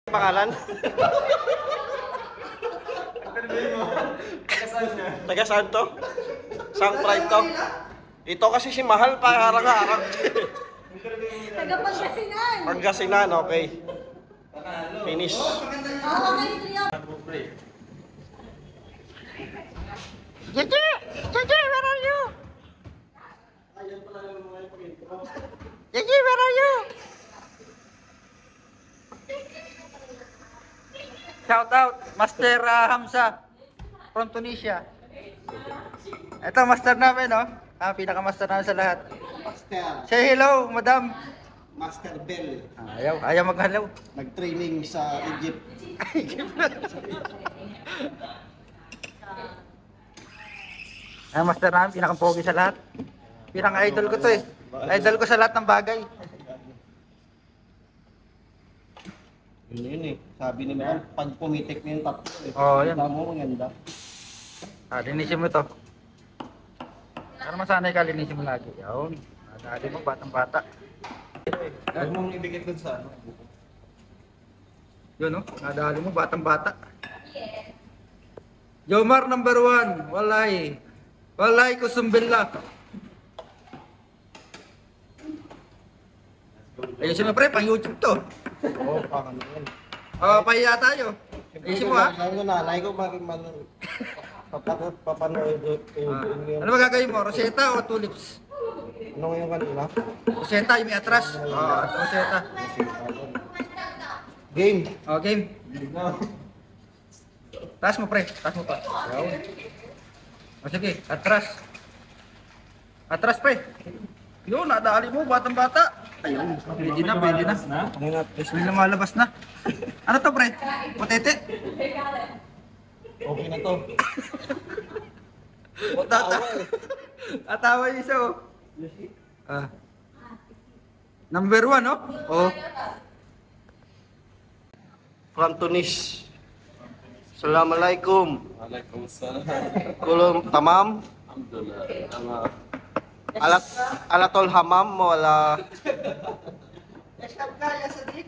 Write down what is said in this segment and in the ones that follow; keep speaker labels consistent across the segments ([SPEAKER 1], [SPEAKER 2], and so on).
[SPEAKER 1] Pangalan? Taga saan to? Sang tribe to? Ito kasi si Mahal pa harang-harang.
[SPEAKER 2] Taga Pangasinan.
[SPEAKER 1] Pangasinan, okay. Finish.
[SPEAKER 2] Okay, Trio.
[SPEAKER 1] Gigi! Gigi, where are you? Gigi, where are you?
[SPEAKER 3] Shout out, Master Hamza from Tunisia. Ito, master namin, no? Pinaka-master namin sa lahat.
[SPEAKER 4] Master.
[SPEAKER 3] Say hello, madam.
[SPEAKER 4] Master Bell.
[SPEAKER 3] Ayaw mag-hello.
[SPEAKER 4] Nag-training sa Egypt.
[SPEAKER 3] Master namin, pinaka-pogi sa lahat. Pinaka-idol ko to eh. Idol ko sa lahat ng bagay.
[SPEAKER 4] Yun eh. Sabi ni Ma'am, pag pumitik na yung tatlo eh.
[SPEAKER 3] Oo, yan.
[SPEAKER 4] Kita mo, maganda.
[SPEAKER 3] Linisin mo to. Para masanay ka, linisin mo lagi. Yun. Dali mo, batang-bata.
[SPEAKER 4] Huwag mong ibigay dun sa ano.
[SPEAKER 3] Yun, no? Nadali mo, batang-bata. Jomar number 1. Walay. Walay kusumbilla. Ayusin mo pre, pang YouTube to.
[SPEAKER 4] Oo, parang yun.
[SPEAKER 3] Pahiya tayo. Ayusin mo ha.
[SPEAKER 4] Yung nanay ko, papanood yung...
[SPEAKER 3] Ano ba gagawin mo? Rosetta o tulips?
[SPEAKER 4] Ano yung kanina?
[SPEAKER 3] Rosetta, yung may atras. Rosetta.
[SPEAKER 4] Game.
[SPEAKER 3] Game. Taas mo pre, taas mo pa. Sige, atras. Atras pre. Yun, nadali mo, batang-bata. Ayun, pwede na, pwede na. May lumalabas na. Ano to pre? Potete?
[SPEAKER 4] Okay na to.
[SPEAKER 3] Atawa yung isa oh. Number 1 oh. Oh.
[SPEAKER 1] From Tunis. Assalamualaikum.
[SPEAKER 5] Waalaikumsalam.
[SPEAKER 1] Kulum tamam.
[SPEAKER 5] Alhamdulillah.
[SPEAKER 1] Alatol hamam wala.
[SPEAKER 3] Eskap ka ya Sadik?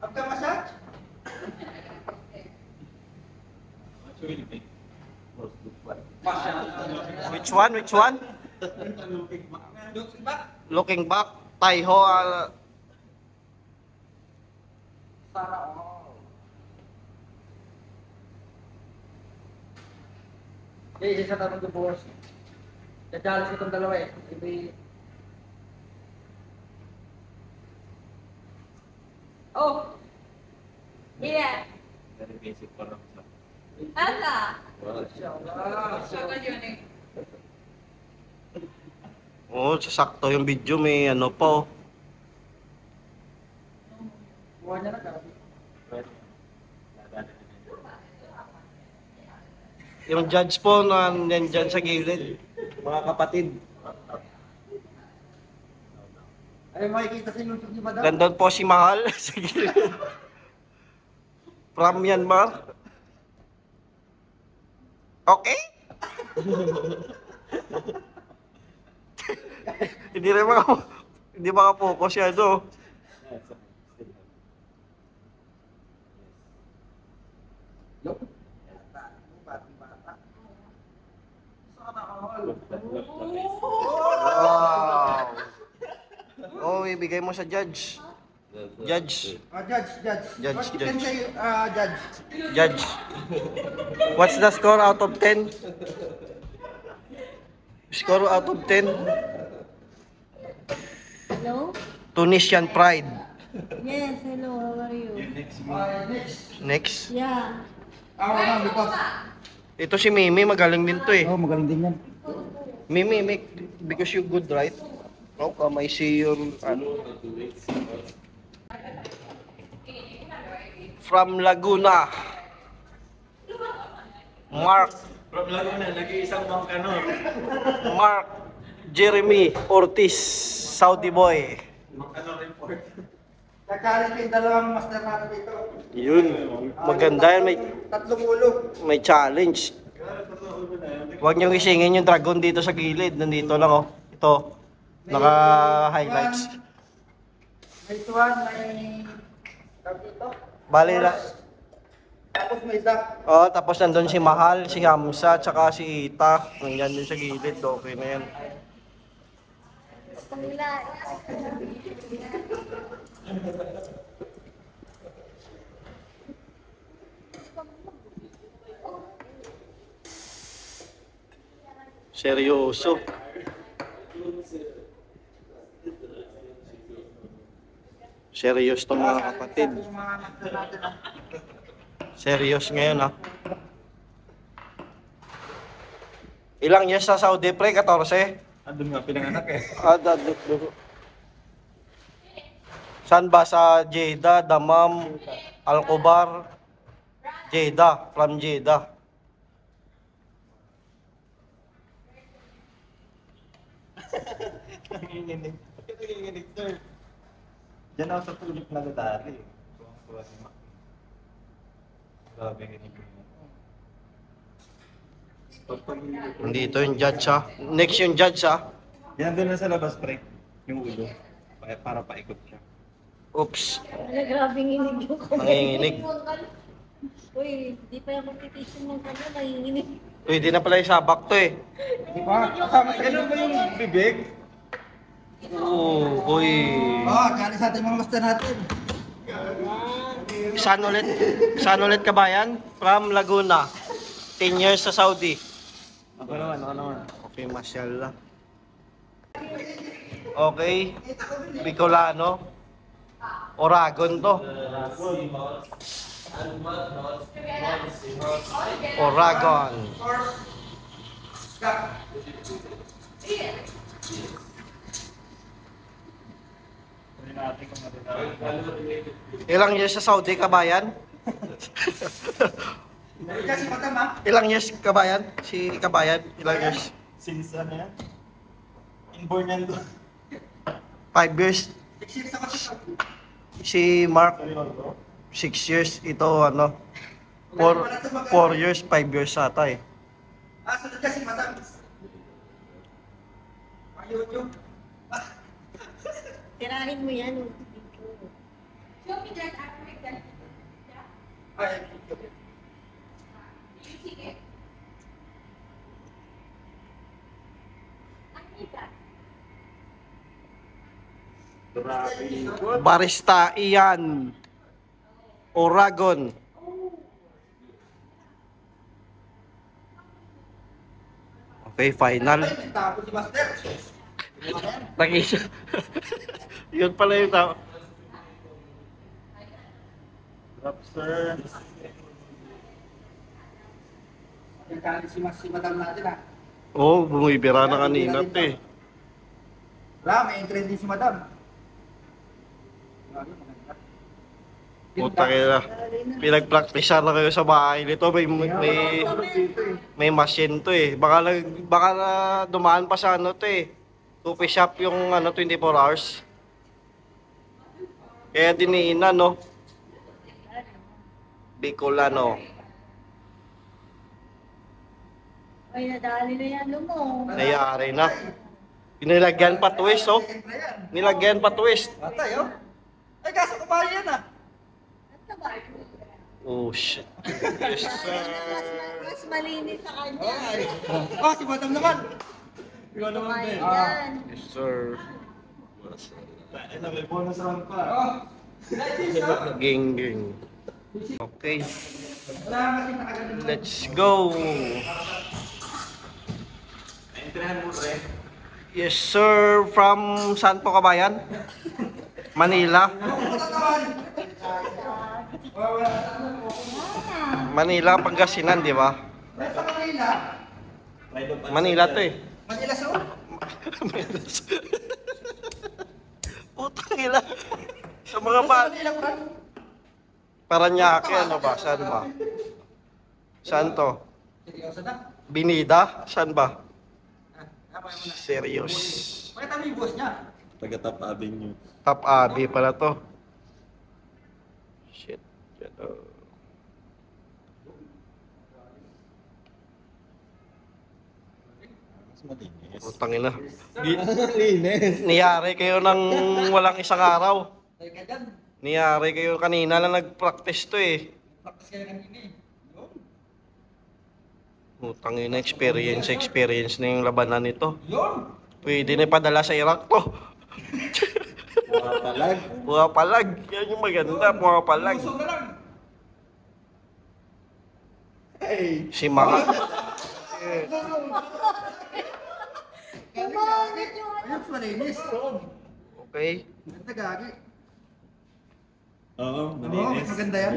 [SPEAKER 3] Abka massage?
[SPEAKER 1] Which one? Which one? Looking back. Taiho
[SPEAKER 3] Isa tanong ko boss. Dadali ko itong dalawa eh.
[SPEAKER 2] Oh. Yeah.
[SPEAKER 5] Very basic pa lang sa.
[SPEAKER 2] Ala.
[SPEAKER 1] Oh, sasakto yung video, may ano po.
[SPEAKER 3] Buwan niya na ka.
[SPEAKER 1] Yung judge po na nandyan sa gilid. Mga kapatid.
[SPEAKER 3] Ay, makikita sa YouTube ni madam.
[SPEAKER 1] Nandun po si Mahal sa gilid. From Myanmar. Okay? hindi makapokus yan do. Wow. Oh, ibigay mo sa judge. Judge.
[SPEAKER 3] Judge.
[SPEAKER 1] Judge,
[SPEAKER 3] What you can
[SPEAKER 1] judge.
[SPEAKER 3] say, judge?
[SPEAKER 1] Judge. What's the score out of 10? Score out of 10?
[SPEAKER 2] Hello?
[SPEAKER 1] Tunisian Pride.
[SPEAKER 2] Yes, hello. How are you?
[SPEAKER 1] Next.
[SPEAKER 2] Yeah.
[SPEAKER 3] Because...
[SPEAKER 1] Ito si Mimi, magaling din to eh.
[SPEAKER 3] Oh, magaling din yan.
[SPEAKER 1] Mimi, because you good, right? Oh, may see your, ano. From Laguna. Mark.
[SPEAKER 5] From Laguna, nag-iisang Mangkanor.
[SPEAKER 1] Mark Jeremy Ortiz, Saudi boy.
[SPEAKER 5] Mangkanor report.
[SPEAKER 3] Kakalit yung dalawang master natin dito.
[SPEAKER 1] Yun, maganda yan,
[SPEAKER 3] Tatlong ulo.
[SPEAKER 1] may challenge. Huwag niyong isingin yung dragon dito sa gilid, nandito lang oh. Ito, naka-highlights.
[SPEAKER 3] May tuwan, may... Tawag dito?
[SPEAKER 1] Bali na.
[SPEAKER 3] Tapos may duck.
[SPEAKER 1] Oh, tapos nandun si Mahal, si Hamza, tsaka si Ita. Nandiyan din sa gilid. Okay na yan.
[SPEAKER 2] Pangila.
[SPEAKER 1] Seryoso. Serious to mga kapatid. Serious ngayon, ha? Ilang years sa Saudi, pre? 14?
[SPEAKER 5] Andun nga pinanganak eh.
[SPEAKER 1] Saan ba? Sa Jeddah, Dammam, Al-Khobar? Jeddah, from Jeddah.
[SPEAKER 5] Nanginginig. Bakit nanginginig, sir? Diyan ako sa tulip na nadali. Tuwang-tuwa si Mac. Grabe kinig ko.
[SPEAKER 1] Nandito yung judge, ha? Next yung judge, ha?
[SPEAKER 5] Yan doon na sa labas, pre. Yung ulo. Para paikot siya.
[SPEAKER 1] Oops.
[SPEAKER 2] Ano, grabing inig yung kamay.
[SPEAKER 1] Nanginginig.
[SPEAKER 2] Uy, di pa yung competition ng kanya, nanginginig.
[SPEAKER 1] Pwede na pala isabak to, eh.
[SPEAKER 3] Di ba? Kasama sa
[SPEAKER 5] Ganun ba yung bibig?
[SPEAKER 1] Oo, uy.
[SPEAKER 3] Kali sa ating mga master natin.
[SPEAKER 1] Saan ulit kabayan? From Laguna. 10 years sa Saudi.
[SPEAKER 5] Ako naman.
[SPEAKER 1] Okay, mashallah. Okay. Bicolano. Oragon to. Oragon. Ilang years sa Saudi kabayan?
[SPEAKER 3] Kasi madam ha?
[SPEAKER 1] Ilang years kabayan? Si kabayan? Ilang years?
[SPEAKER 5] Since ano yan? Inborn yan doon.
[SPEAKER 1] 5 years.
[SPEAKER 3] 6 years ako sa
[SPEAKER 1] Si Mark,
[SPEAKER 5] Seryoso?
[SPEAKER 1] 6 years. Ito, ano, 4 years, 5 years ata eh.
[SPEAKER 3] Sunod kasi madam. Ang YouTube.
[SPEAKER 2] Tirahin mo yan.
[SPEAKER 6] Show me that after that.
[SPEAKER 3] Ay,
[SPEAKER 6] You see it? I need that.
[SPEAKER 5] Grabe.
[SPEAKER 1] Barista Ian. Oragon. Okay, final.
[SPEAKER 3] tapos si master.
[SPEAKER 1] Nakisa. Yun pala yung tao.
[SPEAKER 5] Drop, sir.
[SPEAKER 3] Kali si madam natin ha.
[SPEAKER 1] Oo, bumibira na kanina to eh.
[SPEAKER 3] Wala, may entry din si madam.
[SPEAKER 1] Puta kaya. Pinag-practice na kayo sa bahay nito. May machine to eh. Baka na dumaan pa sa ano to eh. Coffee shop yung ano 24 hours. Kaya diniina no. Bicolano.
[SPEAKER 2] Ay, nadali na yan, mo.
[SPEAKER 1] Nayari na. Nilagyan pa twist oh. Nilagyan pa twist.
[SPEAKER 3] Patay oh. Ay, kaso kumain yan ah.
[SPEAKER 2] Ano ba?
[SPEAKER 1] Oh shit. Yes sir.
[SPEAKER 2] Mas malinis sa kanya.
[SPEAKER 3] Si madam naman.
[SPEAKER 5] Ikaw naman,
[SPEAKER 2] Kumain
[SPEAKER 5] Ben.
[SPEAKER 2] yan.
[SPEAKER 1] Yes sir.
[SPEAKER 5] Ano, may bonus round pa.
[SPEAKER 1] Ging ging. Okay.
[SPEAKER 3] Wala kasi nakagaling.
[SPEAKER 1] Let's go.
[SPEAKER 5] Naintindihan mo, pre.
[SPEAKER 1] Yes sir. From saan po kabayan? Manila. Manila, Pangasinan, di ba?
[SPEAKER 3] Sa Manila.
[SPEAKER 1] Manila to eh.
[SPEAKER 3] Manila so.
[SPEAKER 1] Putang ina. Sa mga pa...
[SPEAKER 3] Manila bro.
[SPEAKER 1] Paranaque, ano ba? Saan ba? Saan to?
[SPEAKER 3] Seryoso na.
[SPEAKER 1] Binida? Saan ba?
[SPEAKER 3] Apa mo na?
[SPEAKER 1] Serious.
[SPEAKER 3] Pakita mo yung boss niya.
[SPEAKER 5] Taga-Top Avenue.
[SPEAKER 1] Top Abi pala to. Shit. Yan, oh.
[SPEAKER 5] Mas malinis.
[SPEAKER 1] Putang ina.
[SPEAKER 5] Linis.
[SPEAKER 1] Niyari kayo ng walang isang araw.
[SPEAKER 3] Ay ka dyan.
[SPEAKER 1] Niyari kayo kanina lang nag-practice to eh.
[SPEAKER 3] Practice kayo kanina eh. Yun.
[SPEAKER 1] Utangin na experience na yung labanan nito.
[SPEAKER 3] Yun.
[SPEAKER 1] Pwede na ipadala sa Iraq to.
[SPEAKER 5] Palag.
[SPEAKER 1] Buha palag. Yan yung maganda, buha palag.
[SPEAKER 3] Usog na lang.
[SPEAKER 1] Si Mahal.
[SPEAKER 2] Kumangit yung ano.
[SPEAKER 3] Ayun, malinis.
[SPEAKER 1] Okay.
[SPEAKER 3] Ganda gagi.
[SPEAKER 5] Oo,
[SPEAKER 3] Oo, maganda yan.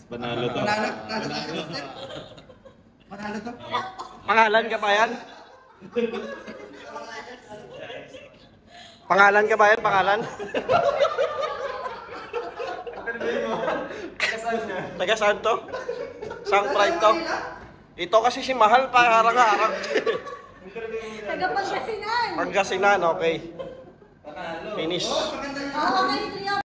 [SPEAKER 5] Panalo to.
[SPEAKER 3] Panalo to. Panalo to.
[SPEAKER 1] Pangalan ka ba yan? Pangalan ka ba yan? Pangalan? Taga saan to? Saan tribe to? Ito kasi si Mahal, parang-harang.
[SPEAKER 2] Taga Pangasinan.
[SPEAKER 1] Pangasinan, okay. Finish.
[SPEAKER 2] Oo, kayo